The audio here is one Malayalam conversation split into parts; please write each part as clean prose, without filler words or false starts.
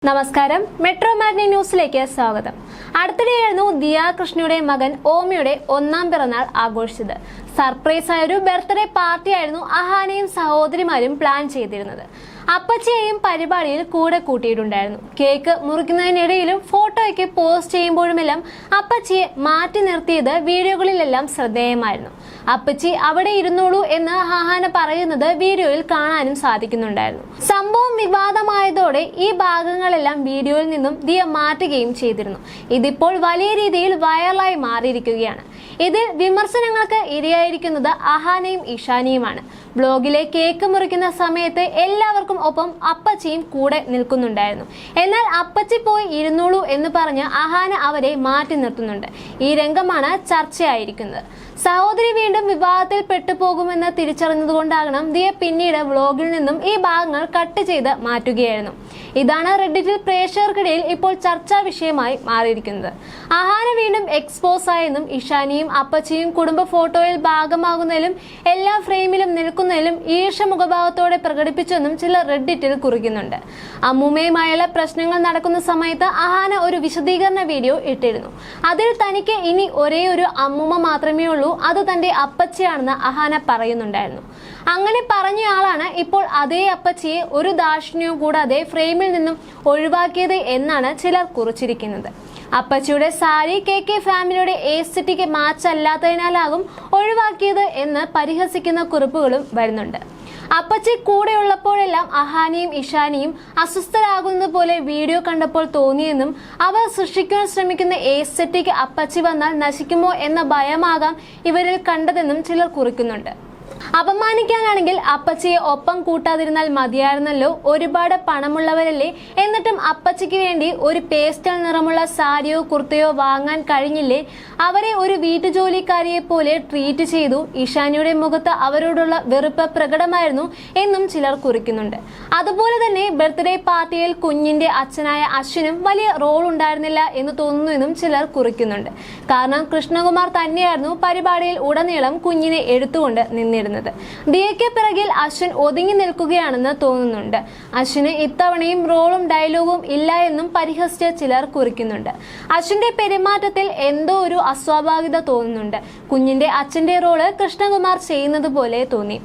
നമസ്കാരം മെട്രോ മാറ്റിനി ന്യൂസിലേക്ക് സ്വാഗതം. അടുത്തിടെയായിരുന്നു ദിയ കൃഷ്ണയുടെ മകൻ ഓമിയുടെ ഒന്നാം പിറന്നാൾ ആഘോഷിച്ചത്. സർപ്രൈസ് ആയ ഒരു ബർത്ത്ഡേ പാർട്ടിയായിരുന്നു അഹാനയും സഹോദരിമാരും പ്ലാൻ ചെയ്തിരുന്നത്. അപ്പച്ചിയെയും പരിപാടിയിൽ കൂടെ കൂട്ടിയിട്ടുണ്ടായിരുന്നു. കേക്ക് മുറിക്കുന്നതിനിടയിലും ഫോട്ടോയ്ക്ക് പോസ്റ്റ് ചെയ്യുമ്പോഴുമെല്ലാം അപ്പച്ചിയെ മാറ്റി നിർത്തിയത് വീഡിയോകളിലെല്ലാം ശ്രദ്ധേയമായിരുന്നു. അപ്പച്ചി അവിടെ ഇരുന്നോളൂ എന്ന് അഹാന പറയുന്നത് വീഡിയോയിൽ കാണാനും സാധിക്കുന്നുണ്ടായിരുന്നു. സംഭവം വിവാദമായതോടെ ഈ ഭാഗങ്ങളെല്ലാം വീഡിയോയിൽ നിന്നും ദിയ മാറ്റുകയും ചെയ്തിരുന്നു. ഇതിപ്പോൾ വലിയ രീതിയിൽ വൈറലായി മാറിയിരിക്കുകയാണ്. ഇതിൽ വിമർശനങ്ങൾക്ക് ഇരയായിരിക്കുന്നത് അഹാനയും ഇഷാനിയുമാണ്. ബ്ലോഗിലെ കേക്ക് മുറിക്കുന്ന സമയത്ത് എല്ലാവർക്കും ഒപ്പം അപ്പച്ചിയും കൂടെ നിൽക്കുന്നുണ്ടായിരുന്നു. എന്നാൽ അപ്പച്ചി പോയി ഇരുന്നോളൂ എന്ന് പറഞ്ഞ് അഹാന അവരെ മാറ്റി നിർത്തുന്നുണ്ട്. ഈ രംഗമാണ് ചർച്ചയായിരിക്കുന്നത്. സഹോദരി വീണ്ടും വിവാദത്തിൽ പെട്ടുപോകുമെന്ന് തിരിച്ചറിഞ്ഞതുകൊണ്ടാകണം ദിയ പിന്നീട് വ്ലോഗിൽ നിന്നും ഈ ഭാഗങ്ങൾ കട്ട് ചെയ്ത് മാറ്റുകയായിരുന്നു. ഇതാണ് റെഡിറ്റിൽ പ്രേക്ഷകർക്കിടയിൽ ഇപ്പോൾ ചർച്ചാ വിഷയമായി മാറിയിരിക്കുന്നത്. അഹാന വീണ്ടും എക്സ്പോസ് ആയെന്നും ഇഷാനിയും അപ്പച്ചിയും കുടുംബ ഫോട്ടോയിൽ ഭാഗമാകുന്നതിലും എല്ലാ ഫ്രെയിമിലും നിൽക്കുന്നതിലും ഈർഷ മുഖഭാവത്തോടെ പ്രകടിപ്പിച്ചെന്നും ചിലർ റെഡിറ്റിൽ കുറിക്കുന്നുണ്ട്. അമ്മൂമ്മയുമായുള്ള പ്രശ്നങ്ങൾ നടക്കുന്ന സമയത്ത് അഹാന ഒരു വിശദീകരണ വീഡിയോ ഇട്ടിരുന്നു. അതിൽ തനിക്ക് ഇനി ഒരേ ഒരു അമ്മൂമ്മ മാത്രമേ ഉള്ളൂ, അത് തന്റെ അപ്പച്ചിയാണെന്ന് അഹാന പറയുന്നുണ്ടായിരുന്നു. അങ്ങനെ പറഞ്ഞയാളാണ് ഇപ്പോൾ അതേ അപ്പച്ചിയെ ഒരു ദാക്ഷിണ്യവും കൂടാതെ ഫ്രെയിമിൽ നിന്നും ഒഴിവാക്കിയത് എന്നാണ് ചിലർ കുറിച്ചിരിക്കുന്നത്. അപ്പച്ചിയുടെ സാരി KK ഫാമിലിയുടെ എസ്തെറ്റിക് മാച്ച് അല്ലാത്തതിനാലാകും ഒഴിവാക്കിയത് എന്ന് പരിഹസിക്കുന്ന കുറിപ്പുകളും വരുന്നുണ്ട്. അപ്പച്ചി കൂടെയുള്ളപ്പോഴെല്ലാം അഹാനയും ഇഷാനിയും അസ്വസ്ഥരാകുന്നത് പോലെ വീഡിയോ കണ്ടപ്പോൾ തോന്നിയെന്നും അവർ സൃഷ്ടിക്കാൻ ശ്രമിക്കുന്ന എസ്തെറ്റിക് അപ്പച്ചി വന്നാൽ നശിക്കുമോ എന്ന ഭയമാകാം ഇവരിൽ കണ്ടതെന്നും ചിലർ കുറിക്കുന്നുണ്ട്. അപമാനിക്കാനാണെങ്കിൽ അപ്പച്ചിയെ ഒപ്പം കൂട്ടാതിരുന്നാൽ മതിയായിരുന്നല്ലോ, ഒരുപാട് പണമുള്ളവരല്ലേ, എന്നിട്ടും അപ്പച്ചിക്ക് വേണ്ടി ഒരു പേസ്റ്റൽ നിറമുള്ള സാരിയോ കുർത്തയോ വാങ്ങാൻ കഴിഞ്ഞില്ലേ, അവരെ ഒരു വീട്ടുജോലിക്കാരിയെ പോലെ ട്രീറ്റ് ചെയ്തു. ഇഷാനിയുടെ മുഖത്ത് അവരോടുള്ള വെറുപ്പ് പ്രകടമായിരുന്നു എന്നും ചിലർ കുറിക്കുന്നുണ്ട്. അതുപോലെ തന്നെ ബർത്ത്ഡേ പാർട്ടിയിൽ കുഞ്ഞിന്റെ അച്ഛനായ അശ്വിനും വലിയ റോൾ ഉണ്ടായിരുന്നില്ല എന്ന് തോന്നുന്നുവെന്നും ചിലർ കുറിക്കുന്നുണ്ട്. കാരണം കൃഷ്ണകുമാർ തന്നെയായിരുന്നു പരിപാടിയിൽ ഉടനീളം കുഞ്ഞിനെ എടുത്തുകൊണ്ട് നിന്നിരുന്നത്. ദിയയ്ക്ക് പിറകിൽ അശ്വിൻ ഒതുങ്ങി നിൽക്കുകയാണെന്ന് തോന്നുന്നുണ്ട്. അശ്വിന് ഇത്തവണയും റോളും ഡയലോഗും ഇല്ല എന്നും പരിഹസിച്ച് ചിലർ കുറിക്കുന്നുണ്ട്. അശ്വിന്റെ പെരുമാറ്റത്തിൽ എന്തോ ഒരു അസ്വാഭാവികത തോന്നുന്നുണ്ട്. കുഞ്ഞിന്റെ അച്ഛന്റെ റോള് കൃഷ്ണകുമാർ ചെയ്യുന്നത് പോലെ തോന്നി.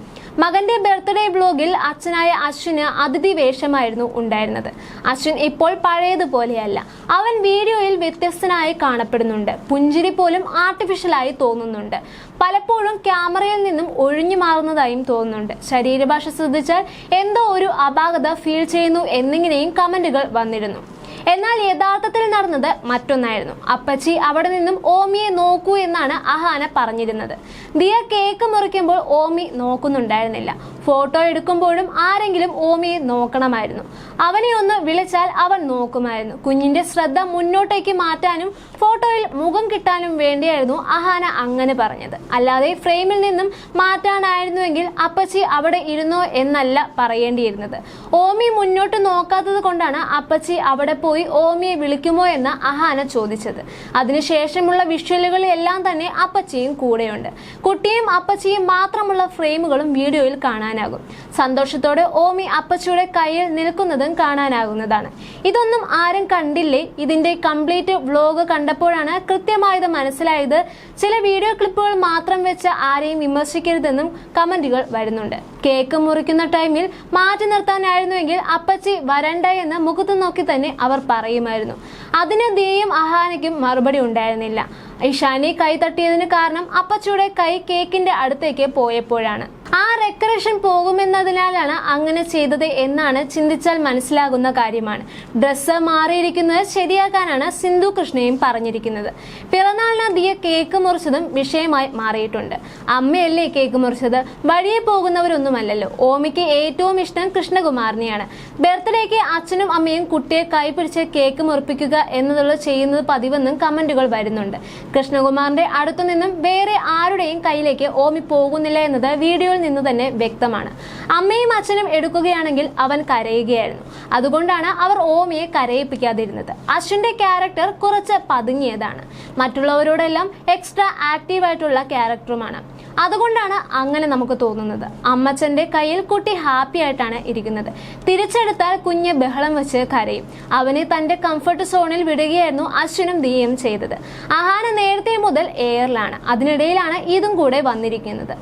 മകന്റെ ബർത്ത്ഡേ വ്ലോഗിൽ അച്ഛനായ അശ്വിന് അതിഥി വേഷമായിരുന്നു ഉണ്ടായിരുന്നത്. അശ്വിൻ ഇപ്പോൾ പഴയതുപോലെയല്ല. അവൻ വീഡിയോയിൽ വ്യത്യസ്തനായി കാണപ്പെടുന്നുണ്ട്. പുഞ്ചിരി പോലും ആർട്ടിഫിഷ്യലായി തോന്നുന്നുണ്ട്. പലപ്പോഴും ക്യാമറയിൽ നിന്നും ഒഴിഞ്ഞു മാറുന്നതായും തോന്നുന്നുണ്ട്. ശരീരഭാഷ ശ്രദ്ധിച്ചാൽ എന്തോ ഒരു അപാകത ഫീൽ ചെയ്യുന്നു എന്നിങ്ങനെയും കമന്റുകൾ വന്നിരുന്നു. എന്നാൽ യഥാർത്ഥത്തിൽ നടന്നത് മറ്റൊന്നായിരുന്നു. അപ്പച്ചി അവിടെ നിന്നും ഓമിയെ നോക്കൂ എന്നാണ് അഹാന പറഞ്ഞിരുന്നത്. ദിയ കേക്ക് മുറിക്കുമ്പോൾ ഓമി നോക്കുന്നുണ്ടായിരുന്നില്ല. ഫോട്ടോ എടുക്കുമ്പോഴും ആരെങ്കിലും ഓമിയെ നോക്കണമായിരുന്നു. അവനെ ഒന്ന് വിളിച്ചാൽ അവൻ നോക്കുമായിരുന്നു. കുഞ്ഞിന്റെ ശ്രദ്ധ മുന്നോട്ടേക്ക് മാറ്റാനും ഫോട്ടോയിൽ മുഖം കിട്ടാനും വേണ്ടിയായിരുന്നു അഹാന അങ്ങനെ പറഞ്ഞത്. അല്ലാതെ ഫ്രെയിമിൽ നിന്നും മാറ്റാനായിരുന്നുവെങ്കിൽ അപ്പച്ചി അവിടെ ഇരുന്നോ എന്നല്ല പറയേണ്ടിയിരുന്നത്. ഓമി മുന്നോട്ട് നോക്കാത്തത് കൊണ്ടാണ് അപ്പച്ചി അവിടെ പോയി ഓമിയെ വിളിക്കുമോ എന്ന് അഹാന ചോദിച്ചത്. അതിനുശേഷമുള്ള വിഷ്വലുകളിലെല്ലാം തന്നെ അപ്പച്ചിയും കൂടെയുണ്ട്. കുട്ടിയും അപ്പച്ചിയും മാത്രമുള്ള ഫ്രെയിമുകളും വീഡിയോയിൽ കാണാനാകും. സന്തോഷത്തോടെ ഓമി അപ്പച്ചിയുടെ കയ്യിൽ നിൽക്കുന്നതും കാണാനാകുന്നതാണ്. ഇതൊന്നും ആരും കണ്ടില്ലേ? ഇതിന്റെ കംപ്ലീറ്റ് വ്ലോഗ് കണ്ടപ്പോഴാണ് കൃത്യമായത് മനസ്സിലായത്. ചില വീഡിയോ ക്ലിപ്പുകൾ മാത്രം വെച്ച് ആരെയും വിമർശിക്കരുതെന്നും കമന്റുകൾ വരുന്നുണ്ട്. കേക്ക് മുറിക്കുന്ന ടൈമിൽ മാറ്റി നിർത്താനായിരുന്നുവെങ്കിൽ അപ്പച്ചി വരണ്ട എന്ന് മുഖത്ത് നോക്കി തന്നെ അവർ പറയുമായിരുന്നു. അതിന് ദിയയും അഹാനയ്ക്കും മറുപടി ഉണ്ടായിരുന്നില്ല. ഇഷാനി കൈ തട്ടിയതിന് കാരണം അപ്പച്ചിയുടെ കൈ കേക്കിന്റെ അടുത്തേക്ക് പോയപ്പോഴാണ്. ആ റെക്കറേഷൻ പോകുമെന്നതിനാലാണ് അങ്ങനെ ചെയ്തത് എന്നാണ് ചിന്തിച്ചാൽ മനസ്സിലാകുന്ന കാര്യമാണ്. ഡ്രസ്സ് മാറിയിരിക്കുന്നത് ശരിയാക്കാനാണ് സിന്ധു കൃഷ്ണയും പറഞ്ഞിരിക്കുന്നത്. പിറന്നാളിന് ദിയ കേക്ക് മുറിച്ചതും വിഷയമായി മാറിയിട്ടുണ്ട്. അമ്മയല്ലേ കേക്ക് മുറിച്ചത്, വഴിയെ പോകുന്നവരൊന്നുമല്ലല്ലോ. ഓമിക്ക് ഏറ്റവും ഇഷ്ടം കൃഷ്ണകുമാറിനെയാണ്. ബർത്ത്ഡേക്ക് അച്ഛനും അമ്മയും കുട്ടിയെ കൈപിടിച്ച് കേക്ക് മുറിപ്പിക്കുക എന്നതുള്ള ചെയ്യുന്നത് പതിവെന്നും കമന്റുകൾ വരുന്നുണ്ട്. കൃഷ്ണകുമാറിന്റെ അടുത്തു നിന്നും വേറെ ആരുടെയും കയ്യിലേക്ക് ഓമി പോകുന്നില്ല എന്നത് വീഡിയോയിൽ നിന്ന് തന്നെ വ്യക്തമാണ്. അമ്മയും അച്ഛനും എടുക്കുകയാണെങ്കിൽ അവൻ കരയുകയായിരുന്നു. അതുകൊണ്ടാണ് അവർ ഓമിയെ കരയിപ്പിക്കാതിരുന്നത്. അശ്വിന്റെ ക്യാരക്ടർ കുറച്ച് പതുങ്ങിയതാണ്. മറ്റുള്ളവരോടെല്ലാം എക്സ്ട്രാ ആക്റ്റീവായിട്ടുള്ള ക്യാരക്ടറുമാണ്. അതുകൊണ്ടാണ് അങ്ങനെ നമുക്ക് തോന്നുന്നത്. അമ്മച്ചന്റെ കയ്യിൽ കുട്ടി ഹാപ്പി ആയിട്ടാണ് ഇരിക്കുന്നത്. തിരിച്ചെടുത്താൽ കുഞ്ഞ് ബഹളം വെച്ച് കരയും. അവനെ തന്റെ കംഫർട്ട് സോണിൽ വിടുകയായിരുന്നു അശ്വിനും ദിയയും ചെയ്തത്. അഹാന നേരത്തെ മുതൽ എയറിലാണ്. അതിനിടയിലാണ് ഇതും കൂടെ വന്നിരിക്കുന്നത്.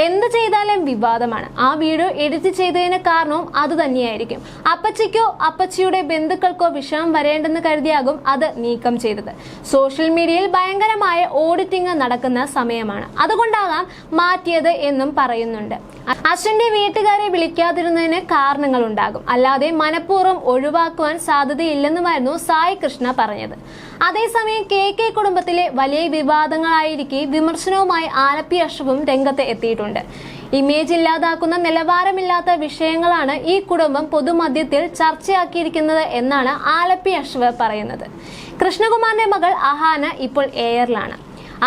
എന്ത് ചെയ്താലും വിവാദമാണ്. ആ വീഡിയോ എഡിറ്റ് ചെയ്തതിന് കാരണവും അത് തന്നെയായിരിക്കും. അപ്പച്ചിക്കോ അപ്പച്ചിയുടെ ബന്ധുക്കൾക്കോ വിഷമം വരേണ്ടെന്ന് കരുതിയാകും അത് നീക്കം ചെയ്തത്. സോഷ്യൽ മീഡിയയിൽ ഭയങ്കരമായ ഓഡിറ്റിംഗ് നടക്കുന്ന സമയമാണ്, അതുകൊണ്ടാകാം മാറ്റിയത് എന്നും പറയുന്നുണ്ട്. അശ്വിന്റെ വീട്ടുകാരെ വിളിക്കാതിരുന്നതിന് കാരണങ്ങൾ ഉണ്ടാകും, അല്ലാതെ മനഃപൂർവ്വം ഒഴിവാക്കുവാൻ സാധ്യതയില്ലെന്നുമായിരുന്നു സായി കൃഷ്ണ പറഞ്ഞത്. അതേസമയം കെ കുടുംബത്തിലെ വലിയ വിവാദങ്ങളായിരിക്കെ വിമർശനവുമായി ആലപ്പി അഷ്റഫും രംഗത്ത് എത്തിയിട്ടുണ്ട്. ഇമേജ് ഇല്ലാതാക്കുന്ന നിലവാരമില്ലാത്ത വിഷയങ്ങളാണ് ഈ കുടുംബം പൊതുമധ്യത്തിൽ ചർച്ചയാക്കിയിരിക്കുന്നത് എന്നാണ് ആലപ്പി അഷ്റഫ് പറയുന്നത്. കൃഷ്ണകുമാറിന്റെ മകൾ അഹാന ഇപ്പോൾ എയറിലാണ്.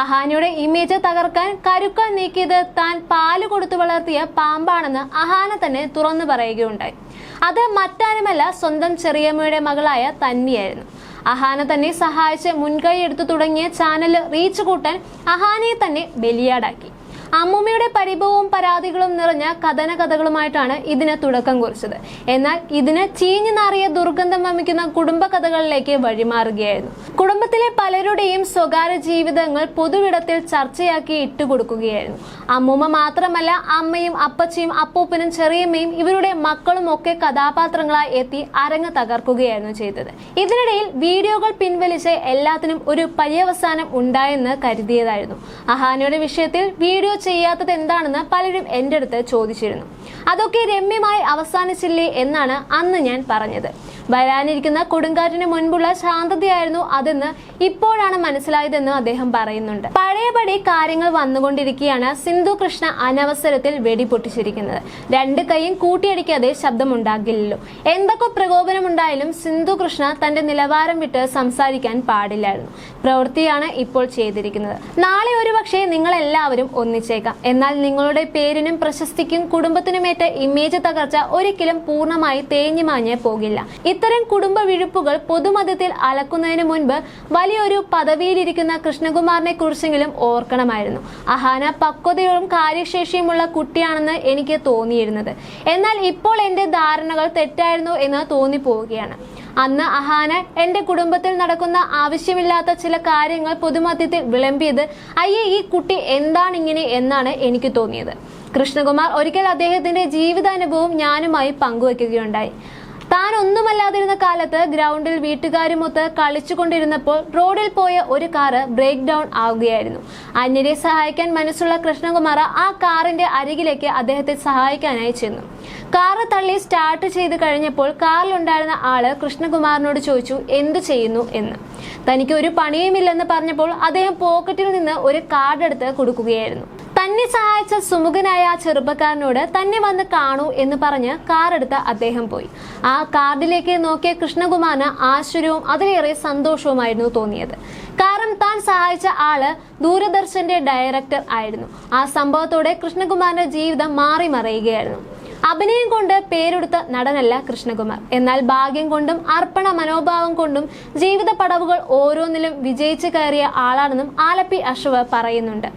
അഹാനയുടെ ഇമേജ് തകർക്കാൻ കരുക്കൾ നീക്കിയത് താൻ പാല് കൊടുത്തു വളർത്തിയ പാമ്പാണെന്ന് അഹാന തന്നെ തുറന്നു പറയുകയുണ്ടായി. അത് മറ്റാരുമല്ല, സ്വന്തം ചെറിയമ്മയുടെ മകളായ തന്വിയായിരുന്നു. അഹാന തന്നെ സഹായിച്ച് മുൻകൈ എടുത്തു തുടങ്ങിയ ചാനൽ റീച്ച് കൂട്ടാൻ അഹാനയെ തന്നെ ബലിയാടാക്കി. അമ്മൂമ്മയുടെ പരിഭവവും പരാതികളും നിറഞ്ഞ കഥകളുമായിട്ടാണ് ഇതിന് തുടക്കം കുറിച്ചത്. എന്നാൽ ഇതിന് ചീഞ്ഞു നാറിയ ദുർഗന്ധം വമിക്കുന്ന കുടുംബ കഥകളിലേക്ക് വഴിമാറുകയായിരുന്നു. കുടുംബത്തിലെ പലരുടെയും സ്വകാര്യ ജീവിതങ്ങൾ പൊതുവിടത്തിൽ ചർച്ചയാക്കി ഇട്ടുകൊടുക്കുകയായിരുന്നു. അമ്മൂമ്മ മാത്രമല്ല, അമ്മയും അപ്പച്ചിയും അപ്പൂപ്പനും ചെറിയമ്മയും ഇവരുടെ മക്കളും ഒക്കെ കഥാപാത്രങ്ങളായി എത്തി അരങ്ങ് തകർക്കുകയായിരുന്നു ചെയ്തത്. ഇതിനിടയിൽ വീഡിയോകൾ പിൻവലിച്ച് എല്ലാത്തിനും ഒരു പര്യവസാനം ഉണ്ടായെന്ന് കരുതിയതായിരുന്നു. അഹാനയുടെ വിഷയത്തിൽ വീഡിയോ ചെയ്യാത്തത് എന്താണെന്ന് പലരും എൻ്റെ അടുത്ത് ചോദിച്ചിരുന്നു. അതൊക്കെ രമ്യമായി അവസാനിച്ചില്ലേ എന്നാണ് അന്ന് ഞാൻ പറഞ്ഞത്. വരാനിരിക്കുന്ന കൊടുങ്കാറ്റിന് മുൻപുള്ള ശാന്തതയായിരുന്നു അതെന്ന് ഇപ്പോഴാണ് മനസ്സിലായതെന്ന് അദ്ദേഹം പറയുന്നുണ്ട്. പഴയപടി കാര്യങ്ങൾ വന്നുകൊണ്ടിരിക്കുകയാണ്. സിന്ധു കൃഷ്ണ അനവസരത്തിൽ വെടിപൊട്ടിച്ചിരിക്കുന്നത്. രണ്ട് കൈയും കൂട്ടിയടിക്കാതെ ശബ്ദമുണ്ടാകില്ലല്ലോ. എന്തൊക്കെ പ്രകോപനമുണ്ടായാലും സിന്ധു കൃഷ്ണ തന്റെ നിലവാരം വിട്ട് സംസാരിക്കാൻ പാടില്ലായിരുന്നു. പ്രവൃത്തിയാണ് ഇപ്പോൾ ചെയ്തിരിക്കുന്നത്. നാളെ ഒരുപക്ഷെ നിങ്ങൾ എല്ലാവരും ഒന്നിച്ചേക്കാം. എന്നാൽ നിങ്ങളുടെ പേരിനും പ്രശസ്തിക്കും കുടുംബത്തിനുമേറ്റ ഇമേജ് തകർച്ച ഒരിക്കലും പൂർണ്ണമായി തേഞ്ഞു മാഞ്ഞ് പോകില്ല. ഇത്തരം കുടുംബ വിഴുപ്പുകൾ പൊതുമധ്യത്തിൽ അലക്കുന്നതിന് മുൻപ് വലിയൊരു പദവിയിലിരിക്കുന്ന കൃഷ്ണകുമാറിനെ കുറിച്ചെങ്കിലും ഓർക്കണമായിരുന്നു. അഹാന പക്വതയോടും കാര്യശേഷിയുമുള്ള കുട്ടിയാണെന്ന് എനിക്ക് തോന്നിയിരുന്നത്. എന്നാൽ ഇപ്പോൾ എന്റെ ധാരണകൾ തെറ്റായിരുന്നു എന്ന് തോന്നിപ്പോവുകയാണ്. അന്ന് അഹാന എന്റെ കുടുംബത്തിൽ നടക്കുന്ന ആവശ്യമില്ലാത്ത ചില കാര്യങ്ങൾ പൊതുമധ്യത്തിൽ വിളമ്പിയത് അയ്യേ ഈ കുട്ടി എന്താണിങ്ങനെ എന്നാണ് എനിക്ക് തോന്നിയത്. കൃഷ്ണകുമാർ ഒരിക്കൽ അദ്ദേഹത്തിന്റെ ജീവിതാനുഭവം ഞാനുമായി പങ്കുവയ്ക്കുകയുണ്ടായി. താൻ ഒന്നുമല്ലാതിരുന്ന കാലത്ത് ഗ്രൗണ്ടിൽ വീട്ടുകാരുമൊത്ത് കളിച്ചുകൊണ്ടിരുന്നപ്പോൾ റോഡിൽ പോയ ഒരു കാറ് ബ്രേക്ക് ഡൗൺ ആവുകയായിരുന്നു. അന്യരെ സഹായിക്കാൻ മനസ്സുള്ള കൃഷ്ണകുമാർ ആ കാറിന്റെ അരികിലേക്ക് അദ്ദേഹത്തെ സഹായിക്കാനായി ചെന്നു. കാറ് തള്ളി സ്റ്റാർട്ട് ചെയ്ത് കഴിഞ്ഞപ്പോൾ കാറിലുണ്ടായിരുന്ന ആള് കൃഷ്ണകുമാറിനോട് ചോദിച്ചു എന്തു ചെയ്യുന്നു എന്ന്. തനിക്ക് ഒരു പണിയുമില്ലെന്ന് പറഞ്ഞപ്പോൾ അദ്ദേഹം പോക്കറ്റിൽ നിന്ന് ഒരു കാർഡ് എടുത്ത് കൊടുക്കുകയായിരുന്നു. തന്നെ സഹായിച്ച സുമുഖനായ ആ ചെറുപ്പക്കാരനോട് തന്നെ വന്ന് കാണൂ എന്ന് പറഞ്ഞ് കാർ എടുത്ത് അദ്ദേഹം പോയി. ആ കാർഡിലേക്ക് നോക്കിയ കൃഷ്ണകുമാറിന് ആശ്ചര്യവും അതിലേറെ സന്തോഷവുമായിരുന്നു തോന്നിയത്. കാരണം താൻ സഹായിച്ച ആള് ദൂരദർശന്റെ ഡയറക്ടർ ആയിരുന്നു. ആ സംഭവത്തോടെ കൃഷ്ണകുമാറിന്റെ ജീവിതം മാറി മറിയുകയായിരുന്നു. അഭിനയം കൊണ്ട് പേരെടുത്ത നടനല്ല കൃഷ്ണകുമാർ. എന്നാൽ ഭാഗ്യം കൊണ്ടും അർപ്പണ മനോഭാവം കൊണ്ടും ജീവിത പടവുകൾ ഓരോന്നിലും വിജയിച്ചു കയറിയ ആളാണെന്നും ആലപ്പി അഷ്റഫ് പറയുന്നുണ്ട്.